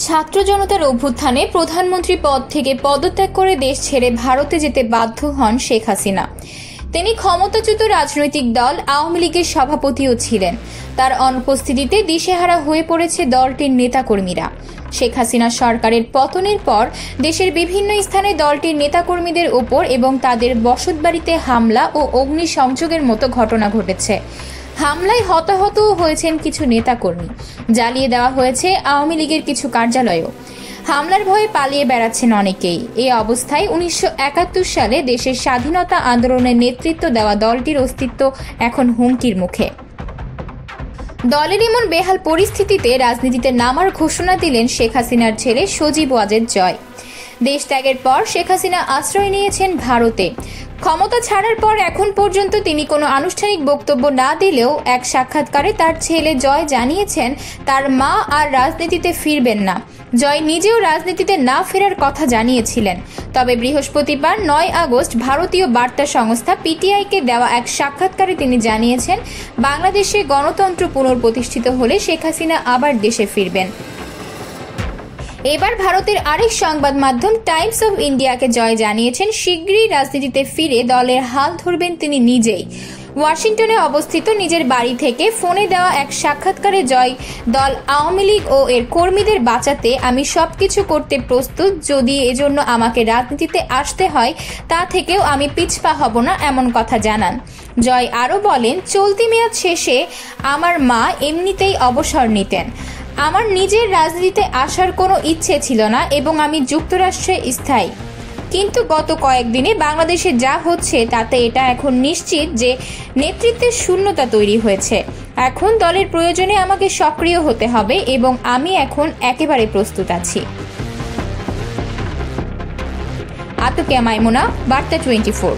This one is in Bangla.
ছাত্র জনতার অভ্যুত্থানে প্রধানমন্ত্রী পদ থেকে পদত্যাগ করে দেশ ছেড়ে ভারতে যেতে বাধ্য হন শেখ হাসিনা। তিনি ক্ষমতাচ্যুত রাজনৈতিক দল আওয়ামী লীগের সভাপতিও ছিলেন। তার অনুপস্থিতিতে দিশেহারা হয়ে পড়েছে দলটির নেতাকর্মীরা। শেখ হাসিনা সরকারের পতনের পর দেশের বিভিন্ন স্থানে দলটির নেতাকর্মীদের ওপর এবং তাদের বসতবাড়িতে হামলা ও অগ্নিসংযোগের মতো ঘটনা ঘটেছে। হামলায় হতাহতও হয়েছেন কিছু নেতাকর্মী। জ্বালিয়ে দেওয়া হয়েছে আওয়ামী লীগের কিছু কার্যালয়ও। হামলার ভয়ে পালিয়ে বেড়াচ্ছেন অনেকেই। এই অবস্থায় 1971 সালে দেশের স্বাধীনতা আন্দোলনের নেতৃত্ব দেওয়া দলটির অস্তিত্ব এখন হুমকির মুখে। দলের এমন বেহাল পরিস্থিতিতে রাজনীতিতে নামার ঘোষণা দিলেন শেখ হাসিনার ছেলে সজীব ওয়াজেদ জয়। দেশ ত্যাগের পর শেখ হাসিনা আশ্রয় নিয়েছেন ভারতে। ক্ষমতা ছাড়ার পর এখন পর্যন্ত তিনি কোনো আনুষ্ঠানিক বক্তব্য না দিলেও এক সাক্ষাৎকারে তার ছেলে জয় জানিয়েছেন তার মা আর রাজনীতিতে ফিরবেন না। জয় নিজেও রাজনীতিতে না ফেরার কথা জানিয়েছিলেন। তবে বৃহস্পতিবার 9 আগস্ট ভারতীয় বার্তা সংস্থা পিটিআইকে দেওয়া এক সাক্ষাৎকারে তিনি জানিয়েছেন বাংলাদেশে গণতন্ত্র পুনঃপ্রতিষ্ঠিত হলে শেখ হাসিনা আবার দেশে ফিরবেন। এবার ভারতের আরেক সংবাদ মাধ্যম টাইমস অফ ইন্ডিয়াকে জয় জানিয়েছেন শীঘ্রই রাজনীতিতে ফিরে দলের হাল ধরবেন তিনি নিজেই। ওয়াশিংটনে অবস্থিত নিজের বাড়ি থেকে ফোনে দেওয়া এক সাক্ষাৎকারে জয় দল আওয়ামী লীগ ও এর কর্মীদের বাঁচাতে আমি সবকিছু করতে প্রস্তুত, যদি এজন্য আমাকে রাজনীতিতে আসতে হয় তা থেকেও আমি পিছপা হব না, এমন কথা জানান। জয় আরও বলেন, চলতি মেয়াদ শেষে আমার মা এমনিতেই অবসর নিতেন। আমার নিজের রাজনীতিতে আসার কোনো ইচ্ছে ছিল না এবং আমি যুক্তরাষ্ট্রে স্থায়ী। কিন্তু গত কয়েকদিনে বাংলাদেশে যা হচ্ছে তাতে এটা এখন নিশ্চিত যে নেতৃত্বের শূন্যতা তৈরি হয়েছে। এখন দলের প্রয়োজনে আমাকে সক্রিয় হতে হবে এবং আমি এখন একেবারে প্রস্তুত আছি। আতকিয়া মাইমুনা, বার্তা 24।